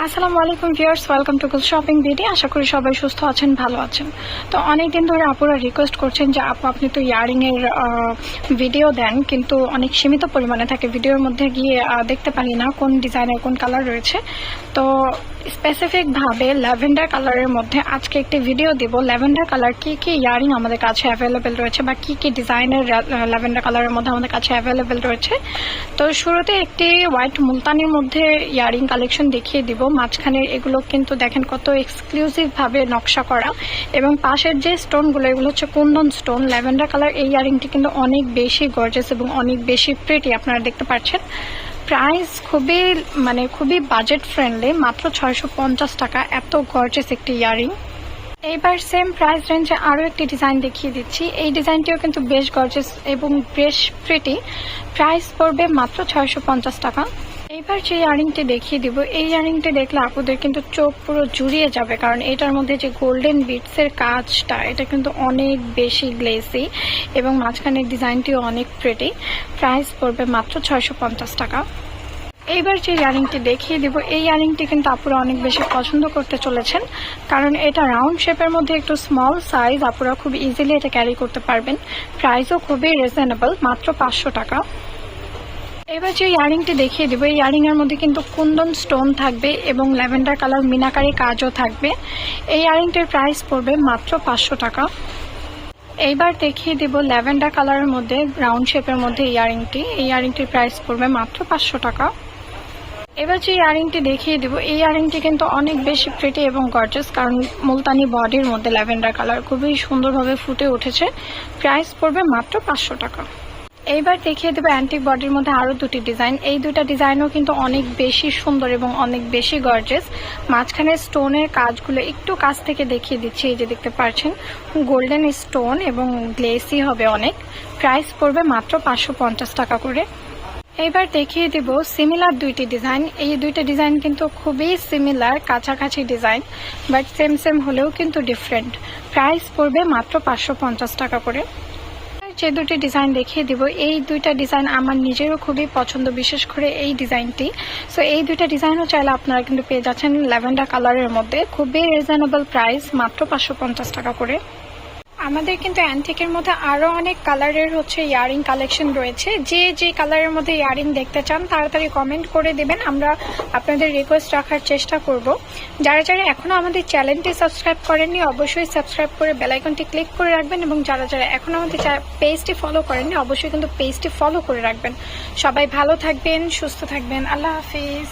আসসালামু আলাইকুম viewers, welcome to cool shopping BD. আশা করি সবাই সুস্থ আছেন, ভালো আছেন। তো অনেকদিন ধরে আপুরা রিকোয়েস্ট করছেন যে আপনি তো ইয়ারিংয়ের ভিডিও দেন, কিন্তু অনেক সীমিত পরিমাণে থাকে, ভিডিওর মধ্যে গিয়ে দেখতে পারি না কোন ডিজাইনের কোন কালার রয়েছে। তো স্পেসিফিকভাবে ল্যাভেন্ডার কালারের মধ্যে আজকে একটি ভিডিও দিব। ল্যাভেন্ডার কালার কী কী ইয়ারিং আমাদের কাছে অ্যাভেলেবেল রয়েছে বা কী কী ডিজাইনের ল্যাভেন্ডার কালারের মধ্যে আমাদের কাছে অ্যাভেলেবেল রয়েছে। তো শুরুতে একটি হোয়াইট মুলতানির মধ্যে ইয়ারিং কালেকশন দেখিয়ে দিব। মাঝখানের এগুলো কিন্তু দেখেন কত এক্সক্লুসিভভাবে নকশা করা, এবং পাশের যে স্টোনগুলো এগুলো হচ্ছে কুন্দন স্টোন। ল্যাভেন্ডার কালার এই ইয়ারিংটি কিন্তু অনেক বেশি গর্জিয়াস এবং অনেক বেশি প্রিটি, আপনারা দেখতে পাচ্ছেন। প্রাইস খুবই বাজেট ফ্রেন্ডলি, মাত্র 650 টাকা, এত গর্জিয়াস একটি ইয়ারিং। এইবার সেম প্রাইস রেঞ্জে আরও একটি ডিজাইন দেখিয়ে দিচ্ছি। এই ডিজাইনটিও কিন্তু বেশ গর্জিয়াস এবং বেশ প্রিটি, প্রাইস পড়বে মাত্র 650 টাকা। এইবার যে ইয়ারিংটি দেখিয়ে দিব, এই ইয়ারিংটি দেখলে আপুদের কিন্তু চোখ পুরো জুড়িয়ে যাবে, কারণ এটার মধ্যে যে গোল্ডেন বিটসের কাজটা এটা কিন্তু অনেক বেশি গ্লেসি এবং মাঝখানের ডিজাইনটিও অনেক প্রিটি, প্রাইস পড়বে মাত্র 650 টাকা। এইবার যে ইয়ারিংটি দেখিয়ে দিব, এই ইয়ারিংটি কিন্তু আপুরা অনেক বেশি পছন্দ করতে চলেছেন, কারণ এটা রাউন্ড শেপের মধ্যে একটু স্মল সাইজ, আপুরা খুব ইজিলি এটা ক্যারি করতে পারবেন। প্রাইসও খুবই রিজনেবল, মাত্র 500 টাকা। এবার যে ইয়ারিংটি দেখিয়ে দিব, এই ইয়ারিং এর মধ্যে কিন্তু কুন্দন স্টোন থাকবে এবং ল্যাভেন্ডার কালার মিনাকারি কাজও থাকবে। এই ইয়ারিংটির প্রাইস পড়বে মাত্র 500 টাকা। এইবার দেখিয়ে দিব ল্যাভেন্ডার কালারের মধ্যে রাউন্ড শেপের মধ্যে ইয়ারিংটি, এই ইয়ারিংটির প্রাইস পড়বে মাত্র 500 টাকা। এবার যে ইয়ারিংটি দেখিয়ে দিব, এই ইয়ারিংটি কিন্তু অনেক বেশি প্রিটি এবং গর্জিয়াস, কারণ মুলতানি বডির মধ্যে ল্যাভেন্ডার কালার খুবই সুন্দরভাবে ফুটে উঠেছে, প্রাইস পড়বে মাত্র 500 টাকা। এইবার দেখিয়ে দেবো অ্যান্টিক বডির মধ্যে আরও দুটি ডিজাইন। এই দুটা ডিজাইনও কিন্তু অনেক বেশি সুন্দর এবং অনেক বেশি গর্জিয়াস। মাঝখানে স্টোনের কাজগুলো একটু কাছ থেকে দেখিয়ে দিচ্ছি, এই যে দেখতে পাচ্ছেন গোল্ডেন স্টোন এবং গ্লেসি হবে অনেক, প্রাইস পড়বে মাত্র 550 টাকা করে। এইবার দেখিয়ে দিব সিমিলার দুইটি ডিজাইন। এই দুইটা ডিজাইন কিন্তু খুবই সিমিলার, কাছাকাছি ডিজাইন, বাট সেম হলেও কিন্তু ডিফারেন্ট, প্রাইস পড়বে মাত্র 550 টাকা করে। যে দুটি ডিজাইন দেখিয়ে দিব, এই দুইটা ডিজাইন আমার নিজেরও খুবই পছন্দ, বিশেষ করে এই ডিজাইনটি। সো এই দুইটা ডিজাইনও চাইলে আপনারা কিন্তু পেয়ে যাচ্ছেন ল্যাভেন্ডার কালারের মধ্যে, খুবই রিজনেবল প্রাইস, মাত্র 550 টাকা করে। আমাদের কিন্তু অ্যান্টিকের মধ্যে আরও অনেক কালারের ইয়ারিং কালেকশন রয়েছে। যে কালারের মধ্যে ইয়ারিং দেখতে চান তাড়াতাড়ি কমেন্ট করে দেবেন, আমরা আপনাদের রিকোয়েস্ট রাখার চেষ্টা করব। যারা এখনও আমাদের চ্যানেলটি সাবস্ক্রাইব করেননি অবশ্যই সাবস্ক্রাইব করে বেল আইকনটি ক্লিক করে রাখবেন, এবং যারা এখনও আমাদের পেজটি ফলো করেননি অবশ্যই কিন্তু পেজটি ফলো করে রাখবেন। সবাই ভালো থাকবেন, সুস্থ থাকবেন, আল্লাহ হাফিজ।